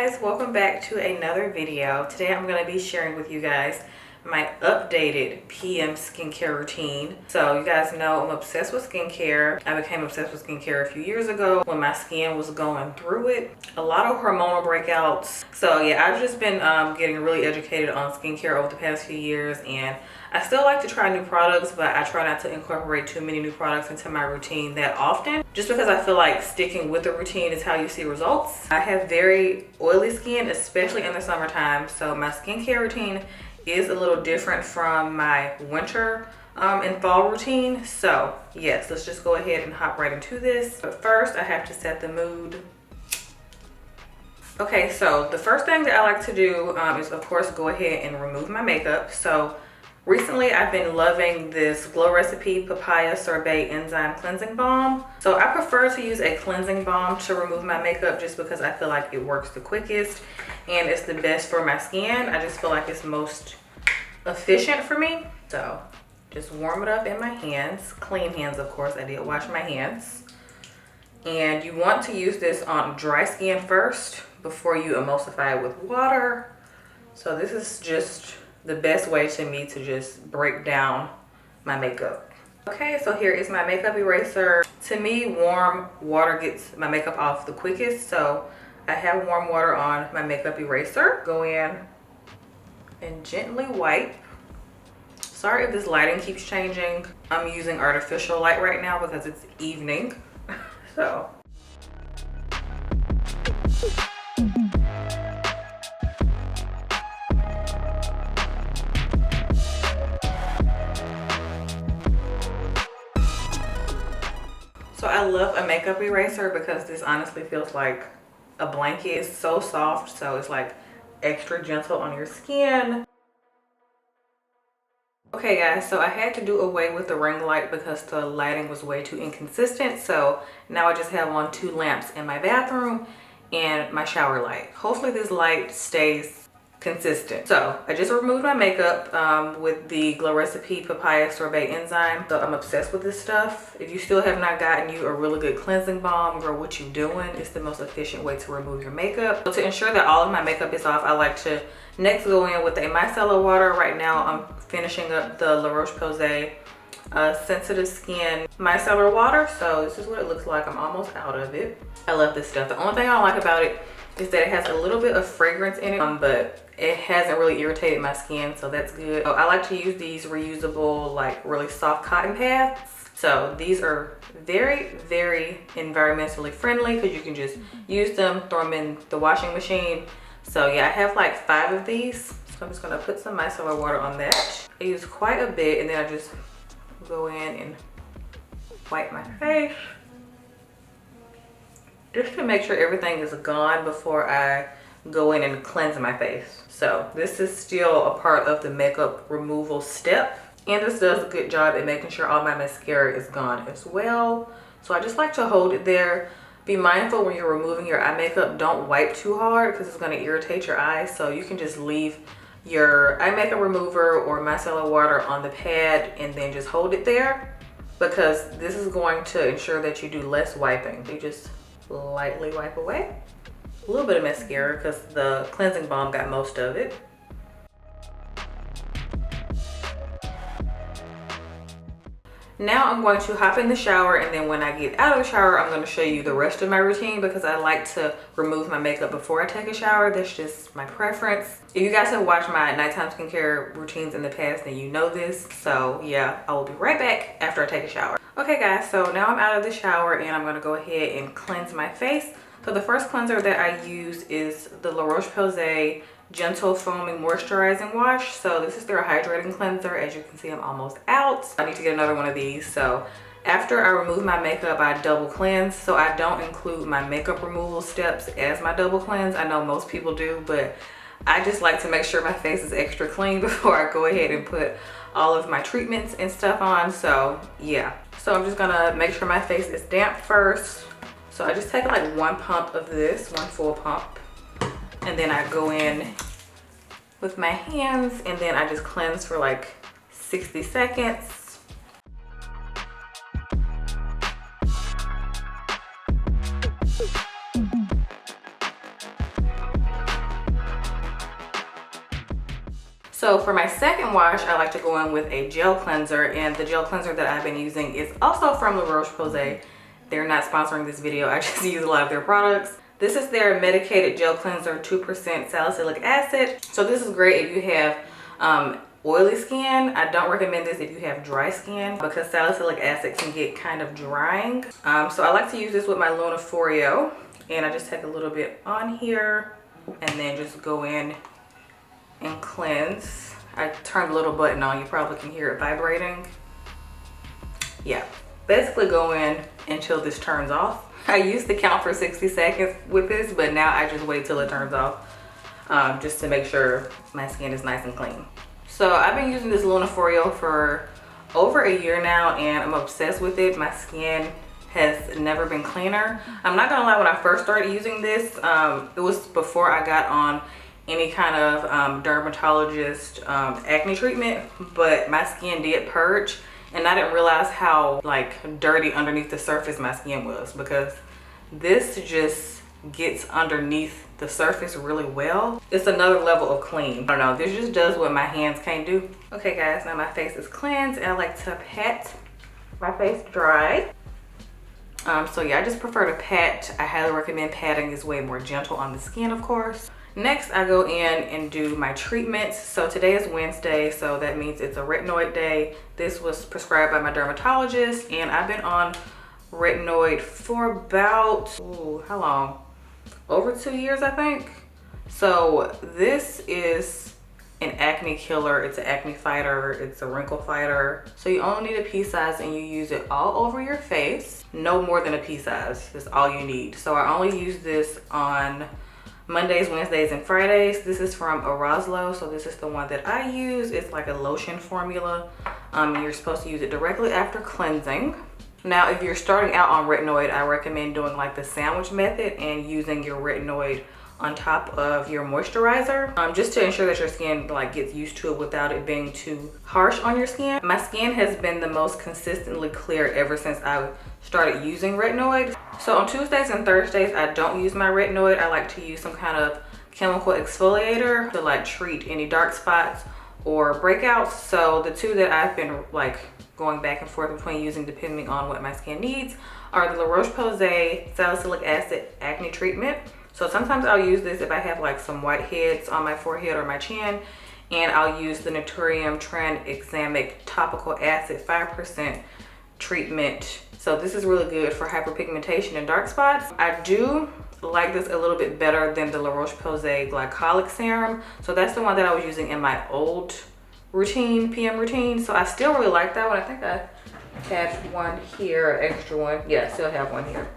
guys, welcome back to another video. Today I'm going to be sharing with you guys my updated PM skincare routine. So you guys know I'm obsessed with skincare. I became obsessed with skincare a few years ago when my skin was going through it. A lot of hormonal breakouts. So yeah, I've just been getting really educated on skincare over the past few years, and I still like to try new products, but I try not to incorporate too many new products into my routine that often, just because I feel like sticking with the routine is how you see results. I have very oily skin, especially in the summertime, so my skincare routine is a little different from my winter and fall routine. So yes, let's just go ahead and hop right into this. But first I have to set the mood. Okay, so the first thing that I like to do is of course go ahead and remove my makeup. So recently I've been loving this Glow Recipe Papaya Sorbet Enzyme Cleansing Balm. So I prefer to use a cleansing balm to remove my makeup just because I feel like it works the quickest and it's the best for my skin. I just feel like it's most efficient for me. So just warm it up in my hands. Clean hands, of course. I did wash my hands. And you want to use this on dry skin first before you emulsify it with water. So this is just the best way to me to just break down my makeup. Okay, so here is my makeup eraser. To me, warm water gets my makeup off the quickest, so I have warm water on my makeup eraser. Go in and gently wipe. Sorry if this lighting keeps changing. I'm using artificial light right now because it's evening. So I love a makeup eraser because this honestly feels like a blanket. It's so soft, so it's like extra gentle on your skin. Okay guys, so I had to do away with the ring light because the lighting was way too inconsistent. So now I just have on 2 lamps in my bathroom and my shower light. Hopefully this light stays consistent. So I just removed my makeup with the Glow Recipe Papaya Sorbet Enzyme. So I'm obsessed with this stuff. If you still have not gotten you a really good cleansing balm, girl, what you doing? It's the most efficient way to remove your makeup. So to ensure that all of my makeup is off, I like to next go in with a micellar water. Right now I'm finishing up the La Roche-Posay sensitive skin micellar water. So this is what it looks like. I'm almost out of it. I love this stuff. The only thing I don't like about it is that it has a little bit of fragrance in it, but it hasn't really irritated my skin, so that's good. So I like to use these reusable, like really soft cotton pads. So these are very, very environmentally friendly because you can just use them, throw them in the washing machine. So yeah, I have like 5 of these. So I'm just gonna put some micellar water on that. I use quite a bit, and then I just go in and wipe my face, just to make sure everything is gone before I go in and cleanse my face. So this is still a part of the makeup removal step, and this does a good job at making sure all my mascara is gone as well. So I just like to hold it there. Be mindful when you're removing your eye makeup, don't wipe too hard because it's going to irritate your eyes. So you can just leave your eye makeup remover or micellar water on the pad and then just hold it there, because this is going to ensure that you do less wiping. You just lightly wipe away. A little bit of mascara because the cleansing balm got most of it. Now I'm going to hop in the shower, and then when I get out of the shower, I'm going to show you the rest of my routine because I like to remove my makeup before I take a shower. That's just my preference. If you guys have watched my nighttime skincare routines in the past, then you know this. So yeah, I will be right back after I take a shower. Okay guys, so now I'm out of the shower and I'm going to go ahead and cleanse my face. So the first cleanser that I use is the La Roche-Posay Gentle Foaming Moisturizing Wash. So this is their hydrating cleanser. As you can see, I'm almost out. I need to get another one of these. So after I remove my makeup, I double cleanse. So I don't include my makeup removal steps as my double cleanse. I know most people do, but I just like to make sure my face is extra clean before I go ahead and put all of my treatments and stuff on. So yeah, so I'm just gonna make sure my face is damp first. So I just take like 1 pump of this, 1 full pump, and then I go in with my hands, and then I just cleanse for like 60 seconds. So for my second wash, I like to go in with a gel cleanser, and the gel cleanser that I've been using is also from La Roche-Posay. They're not sponsoring this video, I just use a lot of their products. This is their medicated gel cleanser, 2% salicylic acid. So this is great if you have oily skin. I don't recommend this if you have dry skin because salicylic acid can get kind of drying. So I like to use this with my Lunaforio, and I just take a little bit on here and then just go in and cleanse. I turned the little button on, you probably can hear it vibrating. Yeah, basically go in until this turns off. I used to count for 60 seconds with this, but now I just wait till it turns off just to make sure my skin is nice and clean. So I've been using this Lunaforio for over a year now, and I'm obsessed with it. My skin has never been cleaner. I'm not gonna lie, when I first started using this, it was before I got on any kind of dermatologist acne treatment, but my skin did purge, and I didn't realize how like dirty underneath the surface my skin was, because this just gets underneath the surface really well. It's another level of clean. I don't know, this just does what my hands can't do. Okay guys, now my face is cleansed, and I like to pat my face dry. So yeah, I just prefer to pat. I highly recommend patting. Is way more gentle on the skin, of course. Next, I go in and do my treatments. So today is Wednesday, so that means it's a retinoid day. This was prescribed by my dermatologist, and I've been on retinoid for about, how long? Over 2 years, I think. So this is an acne killer. It's an acne fighter. It's a wrinkle fighter. So you only need a pea size, and you use it all over your face. No more than a pea size. That's all you need. So I only use this on Mondays, Wednesdays, and Fridays. This is from Orozlo, so this is the one that I use. It's like a lotion formula. You're supposed to use it directly after cleansing. Now, if you're starting out on retinoid, I recommend doing like the sandwich method and using your retinoid on top of your moisturizer, just to ensure that your skin like gets used to it without it being too harsh on your skin. My skin has been the most consistently clear ever since I started using retinoid. So on Tuesdays and Thursdays, I don't use my retinoid. I like to use some kind of chemical exfoliator to like treat any dark spots or breakouts. So the two that I've been like going back and forth between using depending on what my skin needs are the La Roche-Posay Salicylic Acid Acne Treatment. So sometimes I'll use this if I have like some whiteheads on my forehead or my chin, and I'll use the Naturium Tranexamic Topical Acid 5% treatment. So this is really good for hyperpigmentation and dark spots. I do like this a little bit better than the La Roche-Posay Glycolic Serum. So that's the one that I was using in my old routine, PM routine. So I still really like that one. I think I had one here, extra one. Yeah, I still have one here.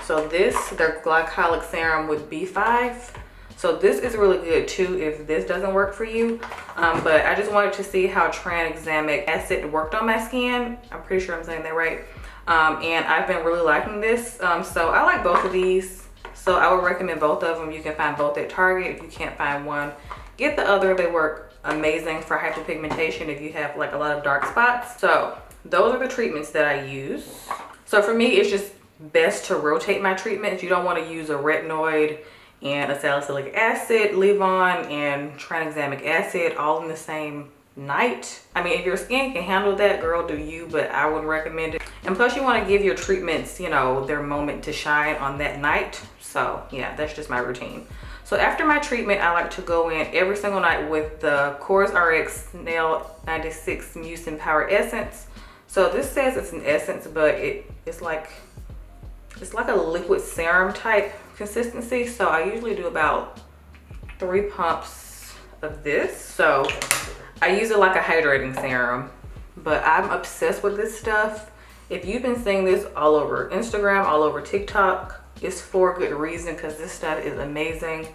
So this, their glycolic serum with B5. So this is really good too if this doesn't work for you. But I just wanted to see how tranexamic acid worked on my skin. I'm pretty sure I'm saying that right. And I've been really liking this. So I like both of these. So I would recommend both of them. You can find both at Target. If you can't find one, get the other. They work amazing for hyperpigmentation if you have like a lot of dark spots. So those are the treatments that I use. So for me, it's just best to rotate my treatments. You don't want to use a retinoid and a salicylic acid leave-on and tranexamic acid all in the same night. I mean, if your skin can handle that, girl, do you, but I wouldn't recommend it. And plus you want to give your treatments, you know, their moment to shine on that night. So yeah, that's just my routine. So after my treatment, I like to go in every single night with the CoreRx Nail 96 Mucin Power Essence. So this says it's an essence, but it's like a liquid serum type consistency. So I usually do about 3 pumps of this. So I use it like a hydrating serum, but I'm obsessed with this stuff. If you've been seeing this all over Instagram, all over TikTok, it's for good reason, because this stuff is amazing.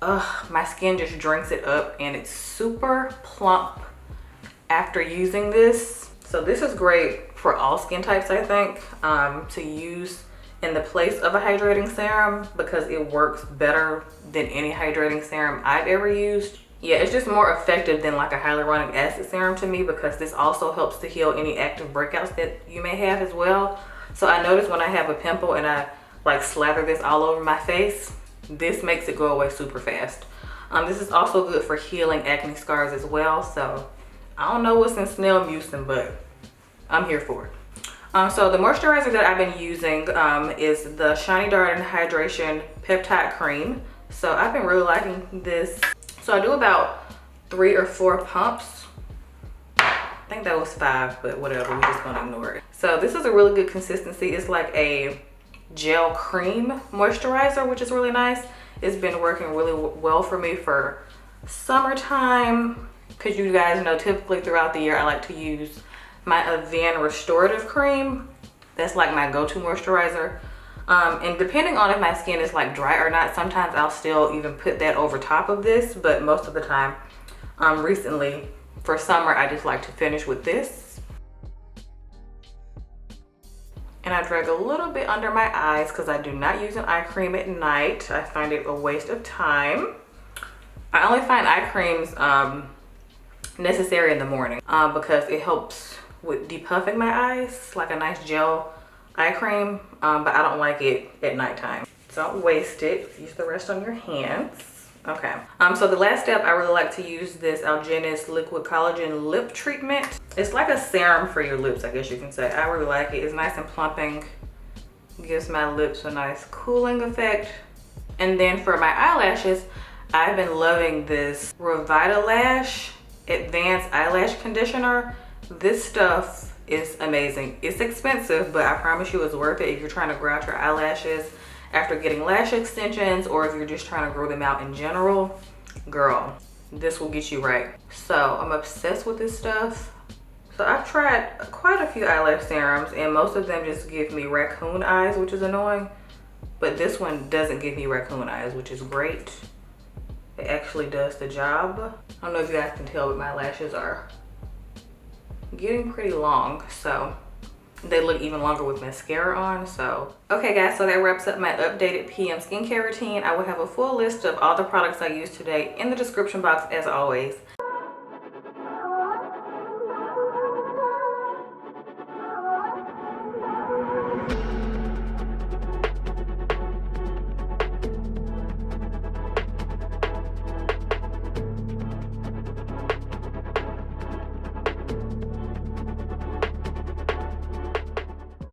My skin just drinks it up, and it's super plump after using this. So this is great for all skin types, I think, to use in the place of a hydrating serum, because it works better than any hydrating serum I've ever used. Yeah, it's just more effective than like a hyaluronic acid serum to me, because this also helps to heal any active breakouts that you may have as well. So I notice when I have a pimple and I like slather this all over my face, this makes it go away super fast. This is also good for healing acne scars as well. So I don't know what's in snail mucin, but I'm here for it. So the moisturizer that I've been using is the Shiny Dark Hydration Peptide Cream. So I've been really liking this. So I do about 3 or 4 pumps. I think that was 5, but whatever, we're just gonna ignore it. So this is a really good consistency. It's like a gel cream moisturizer, which is really nice. It's been working really well for me for summertime, because you guys know typically throughout the year I like to use my Avène Restorative Cream. That's like my go-to moisturizer. And depending on if my skin is like dry or not, sometimes I'll still even put that over top of this, but most of the time, recently for summer, I just like to finish with this. And I drag a little bit under my eyes because I do not use an eye cream at night. I find it a waste of time. I only find eye creams necessary in the morning because it helps with depuffing my eyes, like a nice gel eye cream, but I don't like it at nighttime. Don't waste it. Use the rest on your hands. Okay. So the last step, I really like to use this Algenist Liquid Collagen Lip Treatment. It's like a serum for your lips, I guess you can say. I really like it. It's nice and plumping. Gives my lips a nice cooling effect. And then for my eyelashes, I've been loving this Revitalash Advanced Eyelash Conditioner. This stuff is amazing. It's expensive, but I promise you it's worth it if you're trying to grow out your eyelashes after getting lash extensions, or if you're just trying to grow them out in general. Girl, this will get you right. So I'm obsessed with this stuff. So I've tried quite a few eyelash serums, and most of them just give me raccoon eyes, which is annoying. But this one doesn't give me raccoon eyes, which is great. It actually does the job. I don't know if you guys can tell, but my lashes are getting pretty long, so they look even longer with mascara on. So okay guys, so that wraps up my updated PM skincare routine. I will have a full list of all the products I used today in the description box as always.